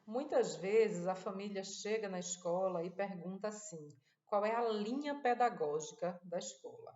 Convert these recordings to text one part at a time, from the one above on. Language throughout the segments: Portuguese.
Muitas vezes a família chega na escola e pergunta assim: qual é a linha pedagógica da escola?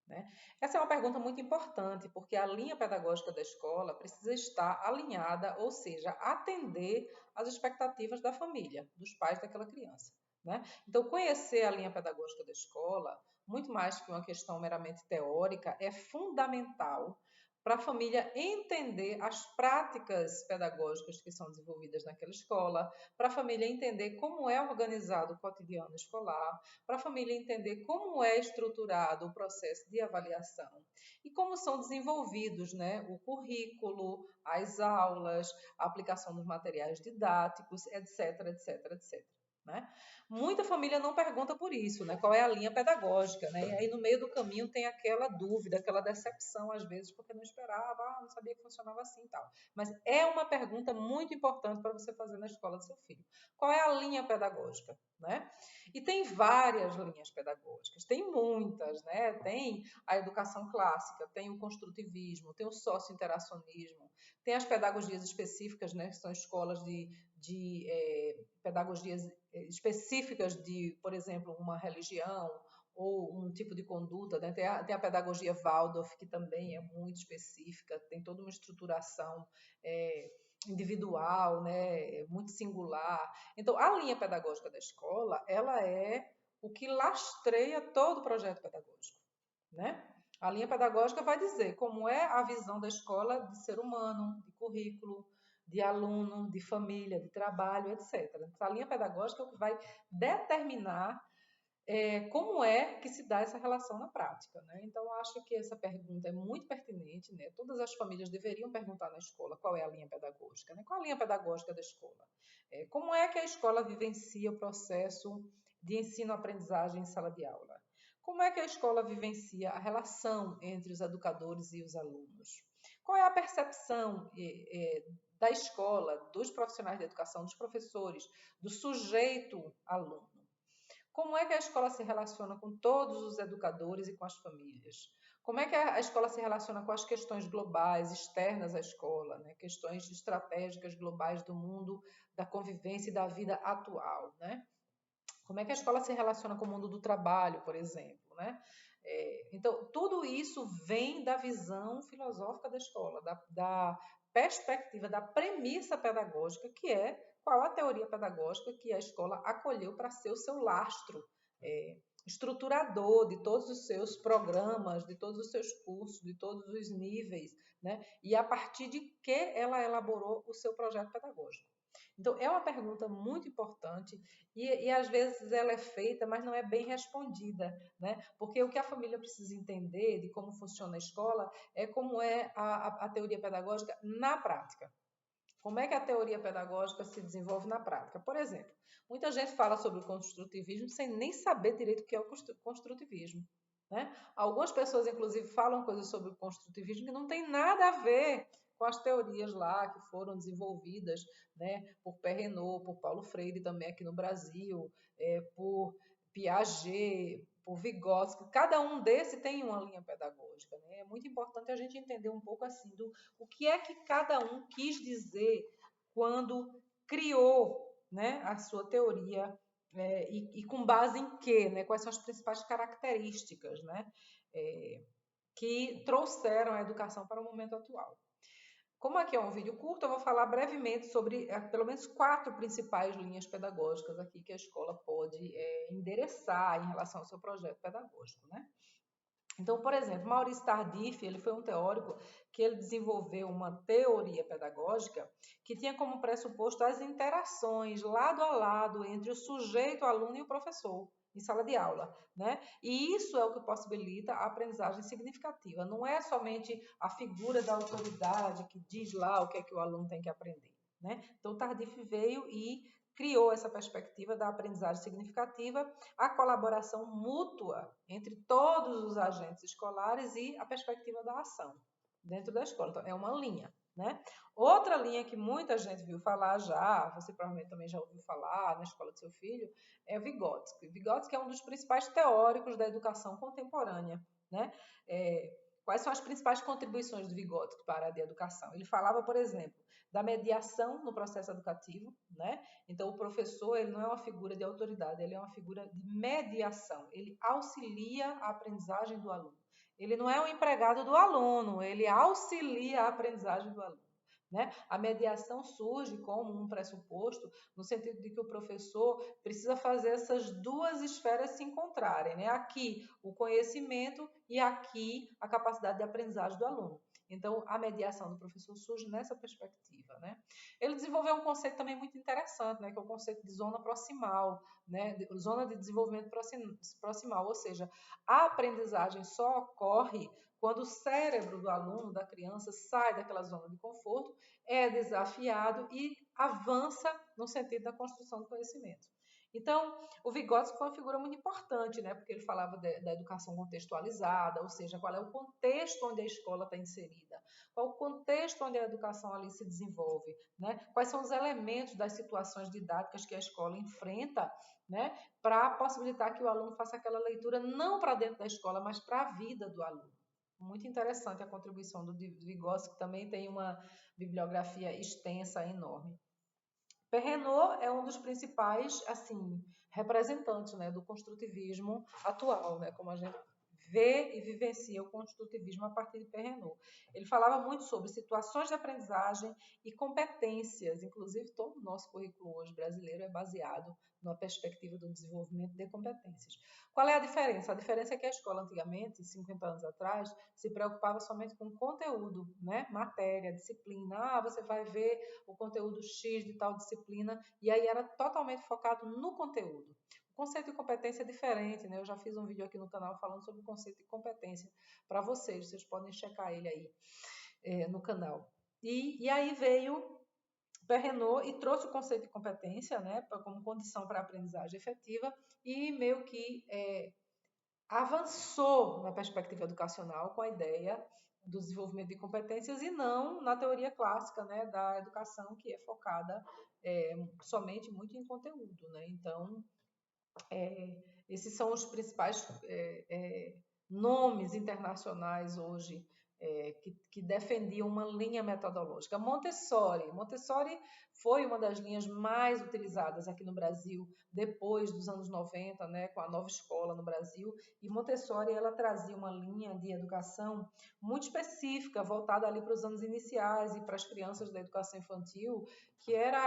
Né? Essa é uma pergunta muito importante, porque a linha pedagógica da escola precisa estar alinhada, ou seja, atender às expectativas da família, dos pais daquela criança. Né? Então, conhecer a linha pedagógica da escola, muito mais que uma questão meramente teórica, é fundamental para a família entender as práticas pedagógicas que são desenvolvidas naquela escola, para a família entender como é organizado o cotidiano escolar, para a família entender como é estruturado o processo de avaliação e como são desenvolvidos, né, o currículo, as aulas, a aplicação dos materiais didáticos, etc, etc, etc. Né? Muita família não pergunta por isso, né? Qual é a linha pedagógica, né? E aí no meio do caminho tem aquela dúvida, aquela decepção às vezes, porque não esperava, não sabia que funcionava assim e tal. Mas é uma pergunta muito importante para você fazer na escola do seu filho. Qual é a linha pedagógica, né? E tem várias linhas pedagógicas, tem muitas, né? Tem a educação clássica, tem o construtivismo, tem o socio-interacionismo, tem as pedagogias específicas, né? Que são escolas de pedagogias específicas de, por exemplo, uma religião ou um tipo de conduta. Né? Tem a pedagogia Waldorf, que também é muito específica, tem toda uma estruturação individual, né? Muito singular. Então, a linha pedagógica da escola, ela é o que lastreia todo o projeto pedagógico. Né? A linha pedagógica vai dizer como é a visão da escola de ser humano, de currículo, de aluno, de família, de trabalho, etc. Então, a linha pedagógica é o que vai determinar como é que se dá essa relação na prática. Né? Então, acho que essa pergunta é muito pertinente. Né? Todas as famílias deveriam perguntar na escola qual é a linha pedagógica. Né? Qual a linha pedagógica da escola? Como é que a escola vivencia o processo de ensino-aprendizagem em sala de aula? Como é que a escola vivencia a relação entre os educadores e os alunos? Qual é a percepção da escola, dos profissionais de educação, dos professores, do sujeito aluno? Como é que a escola se relaciona com todos os educadores e com as famílias? Como é que a escola se relaciona com as questões globais, externas à escola, né? Questões estratégicas globais do mundo, da convivência e da vida atual, né? Como é que a escola se relaciona com o mundo do trabalho, por exemplo, né? Então, tudo isso vem da visão filosófica da escola, da perspectiva, da premissa pedagógica, que é qual a teoria pedagógica que a escola acolheu para ser o seu lastro estruturador de todos os seus programas, de todos os seus cursos, de todos os níveis, né? E a partir de que ela elaborou o seu projeto pedagógico. Então, é uma pergunta muito importante e às vezes ela é feita, mas não é bem respondida, né? Porque o que a família precisa entender de como funciona a escola é como é a teoria pedagógica na prática. Como é que a teoria pedagógica se desenvolve na prática? Por exemplo, muita gente fala sobre o construtivismo sem nem saber direito o que é o construtivismo. Né? Algumas pessoas, inclusive, falam coisas sobre o construtivismo que não tem nada a ver com as teorias lá que foram desenvolvidas, né, por Perrenot, por Paulo Freire também aqui no Brasil, por Piaget, por Vygotsky. Cada um desses tem uma linha pedagógica. Né? É muito importante a gente entender um pouco assim do o que é que cada um quis dizer quando criou, né, a sua teoria e com base em quê, né? Quais são as principais características, né, que trouxeram a educação para o momento atual. Como aqui é um vídeo curto, eu vou falar brevemente sobre pelo menos 4 principais linhas pedagógicas aqui que a escola pode endereçar em relação ao seu projeto pedagógico, né? Então, por exemplo, Maurice Tardif, ele foi um teórico que ele desenvolveu uma teoria pedagógica que tinha como pressuposto as interações lado a lado entre o sujeito, o aluno e o professor em sala de aula, né? E isso é o que possibilita a aprendizagem significativa. Não é somente a figura da autoridade que diz lá o que é que o aluno tem que aprender, né? Então, Tardif veio e criou essa perspectiva da aprendizagem significativa, a colaboração mútua entre todos os agentes escolares e a perspectiva da ação dentro da escola. Então, é uma linha. Né? Outra linha que muita gente viu falar já, você provavelmente também já ouviu falar na escola do seu filho, é Vygotsky. Vygotsky é um dos principais teóricos da educação contemporânea. Né? Quais são as principais contribuições do Vygotsky para a educação? Ele falava, por exemplo, da mediação no processo educativo, né? Então, o professor, ele não é uma figura de autoridade, ele é uma figura de mediação, ele auxilia a aprendizagem do aluno. Ele não é um empregado do aluno, ele auxilia a aprendizagem do aluno. Né? A mediação surge como um pressuposto, no sentido de que o professor precisa fazer essas duas esferas se encontrarem. Né? Aqui, o conhecimento e aqui, a capacidade de aprendizagem do aluno. Então, a mediação do professor surge nessa perspectiva. Né? Ele desenvolveu um conceito também muito interessante, né? Que é o conceito de zona proximal, né? Zona de desenvolvimento proximal, ou seja, a aprendizagem só ocorre quando o cérebro do aluno, da criança, sai daquela zona de conforto, é desafiado e avança no sentido da construção do conhecimento. Então, o Vygotsky foi uma figura muito importante, né? Porque ele falava da educação contextualizada, ou seja, qual é o contexto onde a escola está inserida, qual o contexto onde a educação ali se desenvolve, né? Quais são os elementos das situações didáticas que a escola enfrenta, né? Para possibilitar que o aluno faça aquela leitura não para dentro da escola, mas para a vida do aluno. Muito interessante a contribuição do Vygotsky, que também tem uma bibliografia extensa, enorme. Perrenot é um dos principais, assim, representantes, né, do construtivismo atual, né, como a gente vê e vivencia o construtivismo a partir de Perrenot. Ele falava muito sobre situações de aprendizagem e competências, inclusive todo o nosso currículo hoje brasileiro é baseado na perspectiva do desenvolvimento de competências. Qual é a diferença? A diferença é que a escola antigamente, 50 anos atrás, se preocupava somente com conteúdo, né? Matéria, disciplina. Ah, você vai ver o conteúdo X de tal disciplina, e aí era totalmente focado no conteúdo. O conceito de competência é diferente, né? Eu já fiz um vídeo aqui no canal falando sobre o conceito de competência para vocês podem checar ele aí no canal. E aí veio Perrenot e trouxe o conceito de competência, né, como condição para a aprendizagem efetiva e meio que avançou na perspectiva educacional com a ideia do desenvolvimento de competências e não na teoria clássica, né, da educação que é focada somente muito em conteúdo, né? Então, esses são os principais nomes internacionais hoje que defendiam uma linha metodológica. Montessori foi uma das linhas mais utilizadas aqui no Brasil depois dos anos 90, né, com a nova escola no Brasil. E Montessori ela trazia uma linha de educação muito específica, voltada ali para os anos iniciais e para as crianças da educação infantil, que era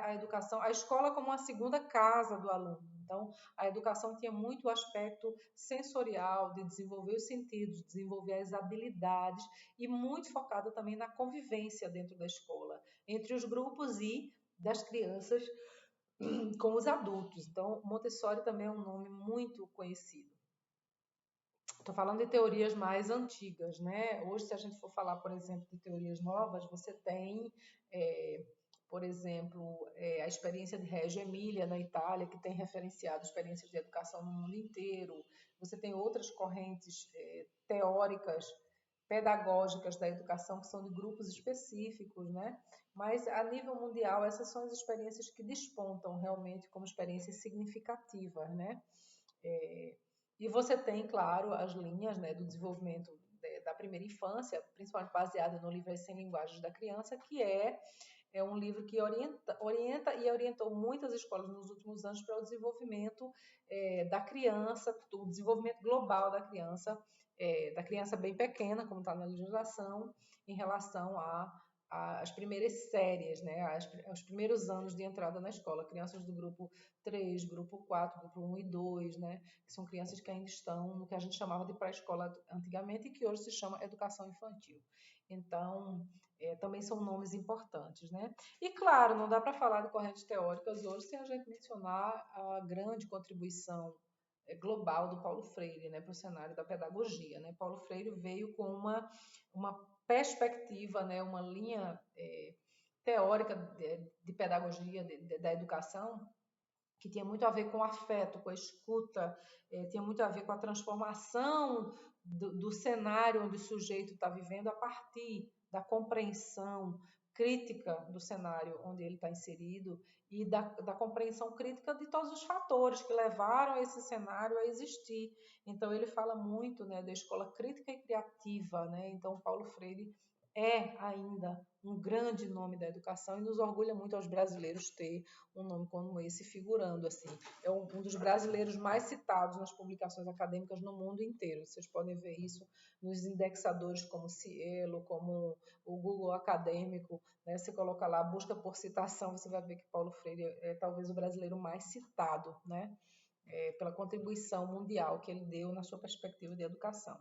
a educação, a escola como uma segunda casa do aluno. Então, a educação tinha muito o aspecto sensorial, de desenvolver os sentidos, desenvolver as habilidades e muito focada também na convivência dentro da escola, entre os grupos e das crianças com os adultos. Então, Montessori também é um nome muito conhecido. Estou falando de teorias mais antigas, né? Hoje, se a gente for falar, por exemplo, de teorias novas, você tem por exemplo, a experiência de Reggio Emilia na Itália, que tem referenciado experiências de educação no mundo inteiro. Você tem outras correntes teóricas, pedagógicas da educação, que são de grupos específicos, né? Mas, a nível mundial, essas são as experiências que despontam realmente como experiências significativas, né? E você tem, claro, as linhas, né, do desenvolvimento da primeira infância, principalmente baseada no livro As 100 Linguagens da Criança, que é um livro que orienta e orientou muitas escolas nos últimos anos para o desenvolvimento da criança, o desenvolvimento global da criança bem pequena, como está na legislação, em relação às primeiras séries, né, aos primeiros anos de entrada na escola, crianças do grupo 3, grupo 4, grupo 1 e 2, né, que são crianças que ainda estão no que a gente chamava de pré-escola antigamente e que hoje se chama educação infantil. Então, também são nomes importantes, né? E, claro, não dá para falar de correntes teóricas hoje sem a gente mencionar a grande contribuição global do Paulo Freire, né, para o cenário da pedagogia, né? Paulo Freire veio com uma perspectiva, né, uma linha teórica de pedagogia da educação que tinha muito a ver com o afeto, com a escuta, tinha muito a ver com a transformação do cenário onde o sujeito está vivendo a partir da compreensão crítica do cenário onde ele está inserido e da compreensão crítica de todos os fatores que levaram esse cenário a existir. Então, ele fala muito, né, da escola crítica e criativa, né? Então, Paulo Freire é ainda um grande nome da educação e nos orgulha muito aos brasileiros ter um nome como esse figurando assim. É um dos brasileiros mais citados nas publicações acadêmicas no mundo inteiro. Vocês podem ver isso nos indexadores como Cielo, como o Google Acadêmico, né? Você coloca lá, busca por citação, você vai ver que Paulo Freire é talvez o brasileiro mais citado, né? Pela contribuição mundial que ele deu na sua perspectiva de educação.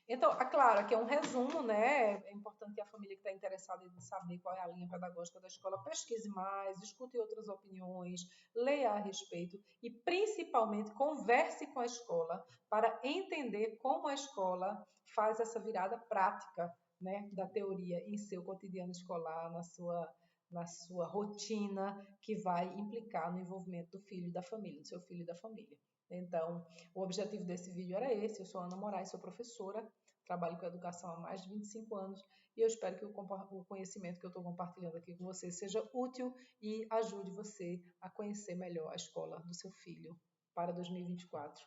Então, é claro, aqui é um resumo, né? É importante que a família que está interessada em saber qual é a linha pedagógica da escola pesquise mais, escute outras opiniões, leia a respeito e, principalmente, converse com a escola para entender como a escola faz essa virada prática, né, da teoria em seu cotidiano escolar, na sua rotina, que vai implicar no envolvimento do filho e da família, do seu filho e da família. Então, o objetivo desse vídeo era esse. Eu sou Ana Moraes, sou professora, trabalho com educação há mais de 25 anos e eu espero que o conhecimento que eu estou compartilhando aqui com você seja útil e ajude você a conhecer melhor a escola do seu filho para 2024,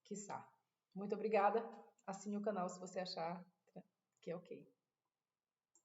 quiçá. Muito obrigada. Assine o canal se você achar que é ok.